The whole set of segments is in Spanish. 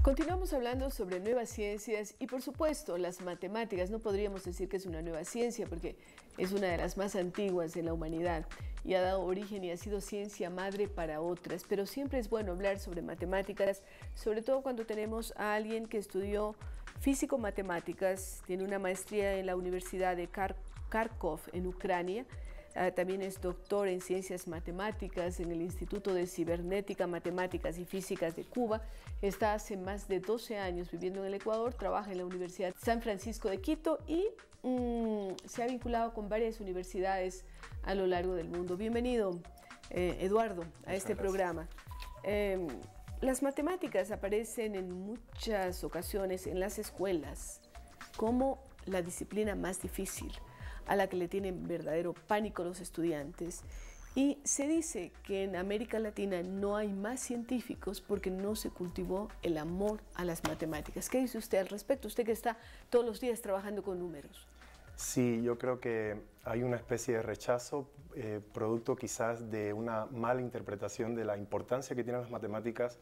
Continuamos hablando sobre nuevas ciencias y, por supuesto, las matemáticas. No podríamos decir que es una nueva ciencia porque es una de las más antiguas en la humanidad y ha dado origen y ha sido ciencia madre para otras. Pero siempre es bueno hablar sobre matemáticas, sobre todo cuando tenemos a alguien que estudió físico-matemáticas, tiene una maestría en la Universidad de Kharkov en Ucrania. También es doctor en Ciencias Matemáticas en el Instituto de Cibernética, Matemáticas y Físicas de Cuba. Está hace más de 12 años viviendo en el Ecuador, trabaja en la Universidad San Francisco de Quito y se ha vinculado con varias universidades a lo largo del mundo. Bienvenido, Eduardo, a este programa. Las matemáticas aparecen en muchas ocasiones en las escuelas como la disciplina más difícil, a la que le tienen verdadero pánico los estudiantes. Y se dice que en América Latina no hay más científicos porque no se cultivó el amor a las matemáticas. ¿Qué dice usted al respecto? Usted que está todos los días trabajando con números. Sí, yo creo que hay una especie de rechazo, producto quizás de una mala interpretación de la importancia que tienen las matemáticas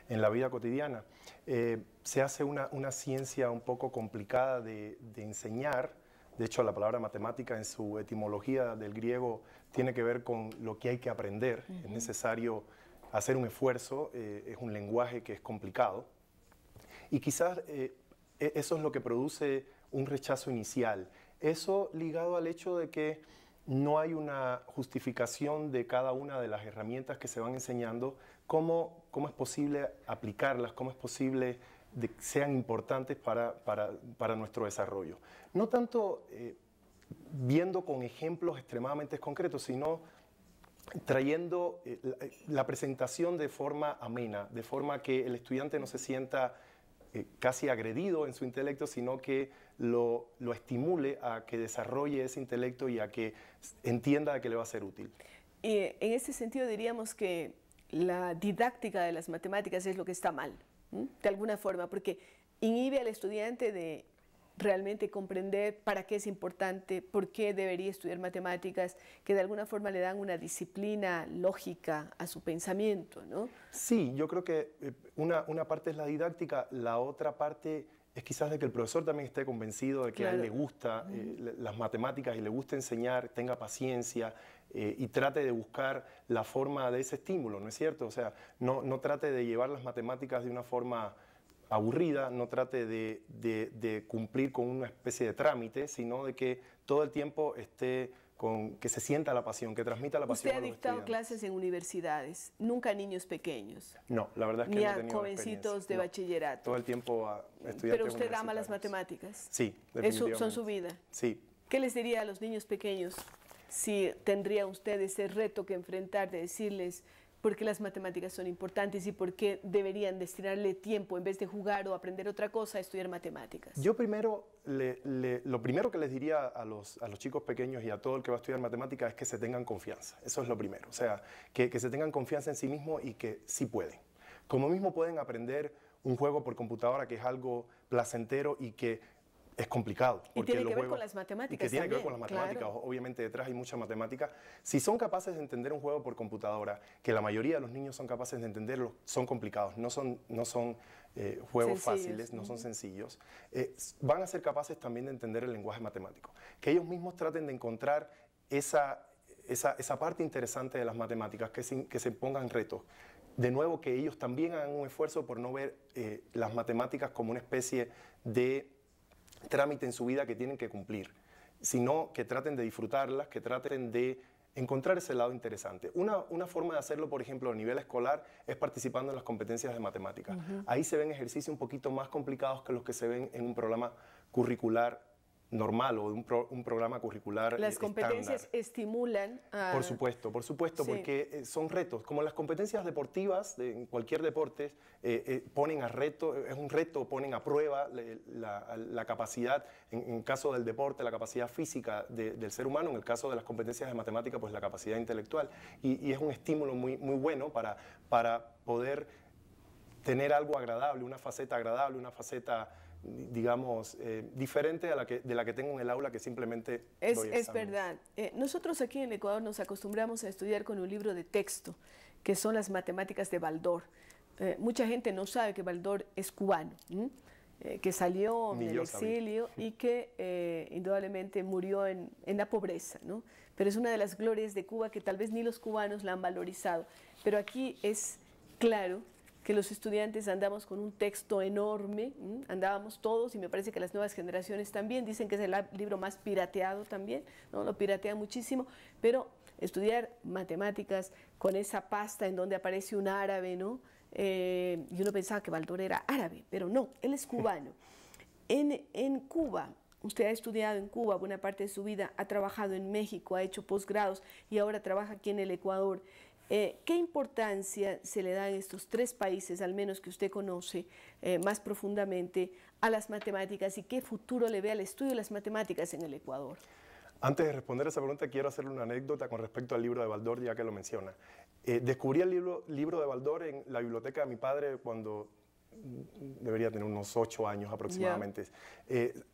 en la vida cotidiana. Se hace una ciencia un poco complicada de enseñar. De hecho, la palabra matemática en su etimología del griego tiene que ver con lo que hay que aprender. Es necesario hacer un esfuerzo, es un lenguaje que es complicado. Y quizás eso es lo que produce un rechazo inicial. Eso ligado al hecho de que no hay una justificación de cada una de las herramientas que se van enseñando, cómo es posible aplicarlas, cómo es posible que sean importantes para nuestro desarrollo. No tanto viendo con ejemplos extremadamente concretos, sino trayendo la presentación de forma amena, de forma que el estudiante no se sienta casi agredido en su intelecto, sino que lo estimule a que desarrolle ese intelecto y a que entienda que le va a ser útil. Y en ese sentido diríamos que la didáctica de las matemáticas es lo que está mal, de alguna forma, porque inhibe al estudiante de realmente comprender para qué es importante, por qué debería estudiar matemáticas, que de alguna forma le dan una disciplina lógica a su pensamiento, ¿no? Sí, yo creo que una parte es la didáctica, la otra parte es quizás de que el profesor también esté convencido de que a él le gusta las matemáticas y le gusta enseñar, tenga paciencia y trate de buscar la forma de ese estímulo, ¿no es cierto? O sea, no trate de llevar las matemáticas de una forma aburrida, no trate de cumplir con una especie de trámite, sino de que todo el tiempo esté que se sienta la pasión, que transmita la pasión. Usted ha dictado clases en universidades, nunca a niños pequeños. No, la verdad es que ni no he a tenido jovencitos de bachillerato. Todo el tiempo a estudiantes. Pero usted ama las matemáticas. Sí, definitivamente. ¿Son su vida? Sí. ¿Qué les diría a los niños pequeños si tendría usted ese reto que enfrentar de decirles por qué las matemáticas son importantes y por qué deberían destinarle tiempo en vez de jugar o aprender otra cosa a estudiar matemáticas? Yo primero, lo primero que les diría a los chicos pequeños y a todo el que va a estudiar matemáticas es que se tengan confianza. Eso es lo primero. O sea, que se tengan confianza en sí mismos y que sí pueden. Como mismo pueden aprender un juego por computadora que es algo placentero y que es complicado. Y tiene que ver con las matemáticas que tiene también, que ver con las matemáticas. claro. Obviamente detrás hay mucha matemática. Si son capaces de entender un juego por computadora, que la mayoría de los niños son capaces de entenderlo, son complicados, no son juegos fáciles, no son sencillos. Van a ser capaces también de entender el lenguaje matemático. Que ellos mismos traten de encontrar esa parte interesante de las matemáticas, que se pongan retos. De nuevo, que ellos también hagan un esfuerzo por no ver las matemáticas como una especie de trámite en su vida que tienen que cumplir, sino que traten de disfrutarlas, que traten de encontrar ese lado interesante. Una forma de hacerlo, por ejemplo, a nivel escolar, es participando en las competencias de matemáticas. Ahí se ven ejercicios un poquito más complicados que los que se ven en un programa curricular normal o un programa curricular Las competencias estándar. Estimulan a... Por supuesto, sí. Porque son retos. Como las competencias deportivas en cualquier deporte, ponen a reto, es un reto, ponen a prueba la capacidad, en caso del deporte, la capacidad física del ser humano, en el caso de las competencias de matemática, pues la capacidad intelectual. Y es un estímulo muy bueno para poder tener algo agradable, una faceta digamos, diferente de la que tengo en el aula, que simplemente doy exámenes. Es verdad. Nosotros aquí en Ecuador nos acostumbramos a estudiar con un libro de texto, que son las matemáticas de Baldor. mucha gente no sabe que Baldor es cubano, que salió del exilio y que indudablemente murió en la pobreza, ¿no? Pero es una de las glorias de Cuba que tal vez ni los cubanos la han valorizado. Pero aquí es claro que los estudiantes andamos con un texto enorme, andábamos todos, y me parece que las nuevas generaciones también, dicen que es el libro más pirateado también, ¿no? Lo piratean muchísimo, pero estudiar matemáticas con esa pasta en donde aparece un árabe, ¿no? Y uno pensaba que Baldor era árabe, pero no, él es cubano. En Cuba, usted ha estudiado en Cuba buena parte de su vida, ha trabajado en México, ha hecho posgrados y ahora trabaja aquí en el Ecuador. ¿Qué importancia se le da en estos tres países, al menos que usted conoce más profundamente, a las matemáticas y qué futuro le ve al estudio de las matemáticas en el Ecuador? Antes de responder esa pregunta, quiero hacerle una anécdota con respecto al libro de Baldor, ya que lo menciona. Descubrí el libro de Baldor en la biblioteca de mi padre cuando debería tener unos 8 años aproximadamente.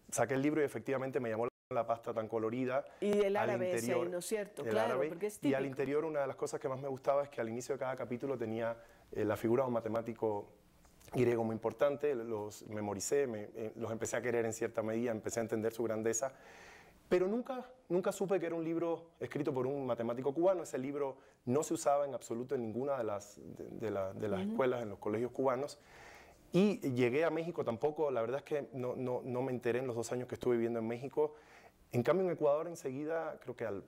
Saqué el libro y efectivamente me llamó la pasta tan colorida. Y el árabe es ahí, ¿no es cierto? Claro, porque es típico. Y al interior una de las cosas que más me gustaba es que al inicio de cada capítulo tenía la figura de un matemático griego muy importante, los memoricé, los empecé a querer en cierta medida, empecé a entender su grandeza. Pero nunca supe que era un libro escrito por un matemático cubano. Ese libro no se usaba en absoluto en ninguna de las escuelas, en los colegios cubanos. Y llegué a México tampoco, la verdad es que no me enteré en los 2 años que estuve viviendo en México. En cambio, en Ecuador enseguida, creo que al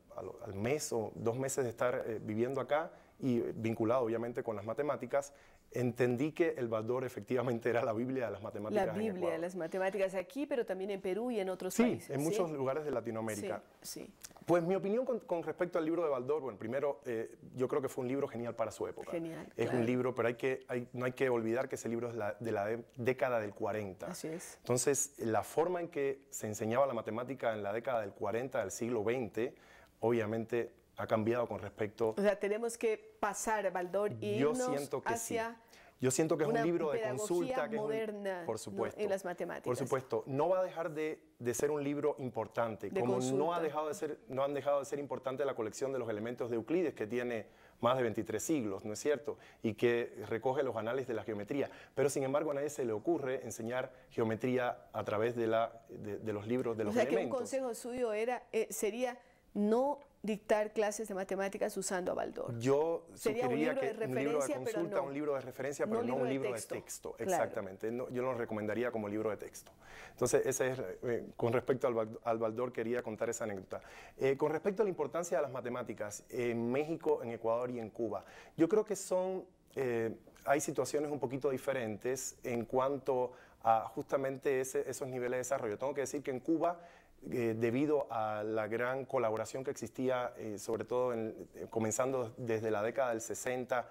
mes o 2 meses de estar viviendo acá y vinculado obviamente con las matemáticas, entendí que el Baldor efectivamente era la Biblia de las matemáticas. La Biblia de las matemáticas aquí, pero también en Perú y en otros países. En muchos lugares de Latinoamérica. Sí. Pues mi opinión con respecto al libro de Baldor, bueno, primero, yo creo que fue un libro genial para su época. Genial, es un libro, pero no hay que olvidar que ese libro es de la década del 40. Así es. Entonces, la forma en que se enseñaba la matemática en la década del 40 del siglo XX, obviamente ha cambiado con respecto... O sea, tenemos que pasar a Baldor y irnos hacia... Yo siento que es un libro de consulta que moderna, por supuesto, en las matemáticas. Por supuesto, no va a dejar de ser un libro importante, como no han dejado de ser importante la colección de los elementos de Euclides, que tiene más de 23 siglos, ¿no es cierto? Y que recoge los anales de la geometría. Pero sin embargo a nadie se le ocurre enseñar geometría a través de los libros de los elementos. O sea que un consejo suyo sería no dictar clases de matemáticas usando a Baldor. Yo sugeriría que un libro de consulta, un libro de referencia, pero no un libro de texto. Claro. Exactamente, yo lo recomendaría como libro de texto. Entonces, ese es, con respecto al Baldor, quería contar esa anécdota. Con respecto a la importancia de las matemáticas en México, en Ecuador y en Cuba, yo creo que hay situaciones un poquito diferentes en cuanto a justamente esos niveles de desarrollo. Tengo que decir que en Cuba, debido a la gran colaboración que existía, sobre todo comenzando desde la década del 60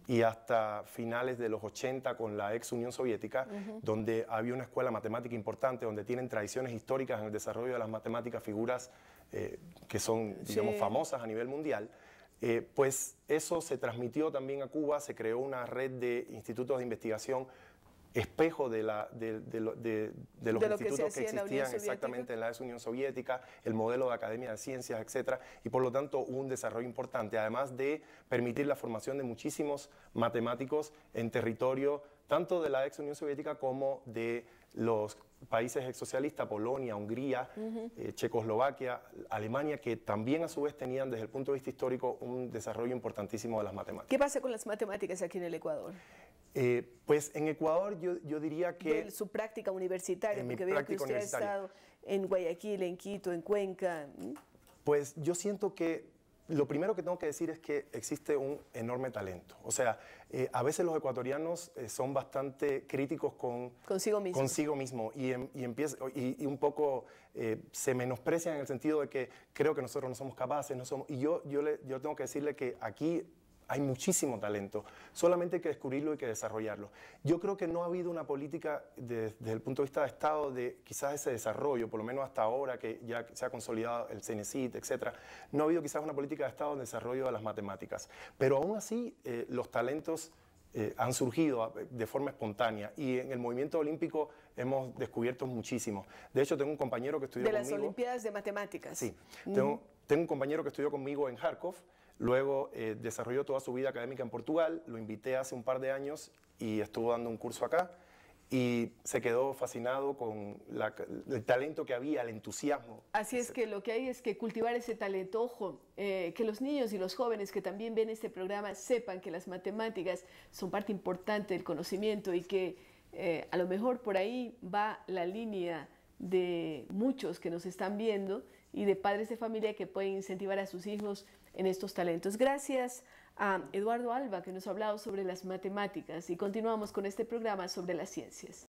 y hasta finales de los 80 con la ex Unión Soviética, donde había una escuela matemática importante, donde tienen tradiciones históricas en el desarrollo de las matemáticas, figuras que son, digamos, famosas a nivel mundial. Pues eso se transmitió también a Cuba, se creó una red de institutos de investigación espejo de los institutos que existían exactamente en la ex Unión Soviética, el modelo de Academia de Ciencias, etc. Y por lo tanto hubo un desarrollo importante, además de permitir la formación de muchísimos matemáticos en territorio tanto de la ex Unión Soviética como de los países exsocialistas, Polonia, Hungría, Checoslovaquia, Alemania, que también a su vez tenían desde el punto de vista histórico un desarrollo importantísimo de las matemáticas. ¿Qué pasa con las matemáticas aquí en el Ecuador? Pues en Ecuador yo diría que... De su práctica universitaria, porque veo que usted ha estado en Guayaquil, en Quito, en Cuenca. Pues yo siento que lo primero que tengo que decir es que existe un enorme talento. O sea, a veces los ecuatorianos son bastante críticos consigo mismo y un poco se menosprecian en el sentido de que creo que nosotros no somos capaces, y yo tengo que decirle que aquí hay muchísimo talento, solamente hay que descubrirlo y que desarrollarlo. Yo creo que no ha habido una política desde el punto de vista de Estado de quizás ese desarrollo, por lo menos hasta ahora que ya se ha consolidado el CENESID, etc. No ha habido quizás una política de Estado en desarrollo de las matemáticas, pero aún así los talentos han surgido de forma espontánea y en el movimiento olímpico hemos descubierto muchísimo. De hecho, tengo un compañero que estudió conmigo... De las Olimpiadas de Matemáticas. Sí, tengo un compañero que estudió conmigo en Kharkov, Luego desarrolló toda su vida académica en Portugal, lo invité hace un par de años y estuvo dando un curso acá y se quedó fascinado con el talento que había, el entusiasmo. Así es que lo que hay es que cultivar ese talento. Ojo, que los niños y los jóvenes que también ven este programa sepan que las matemáticas son parte importante del conocimiento y que a lo mejor por ahí va la línea de muchos que nos están viendo y de padres de familia que pueden incentivar a sus hijos en estos talentos. Gracias a Eduardo Alba, que nos ha hablado sobre las matemáticas, y continuamos con este programa sobre las ciencias.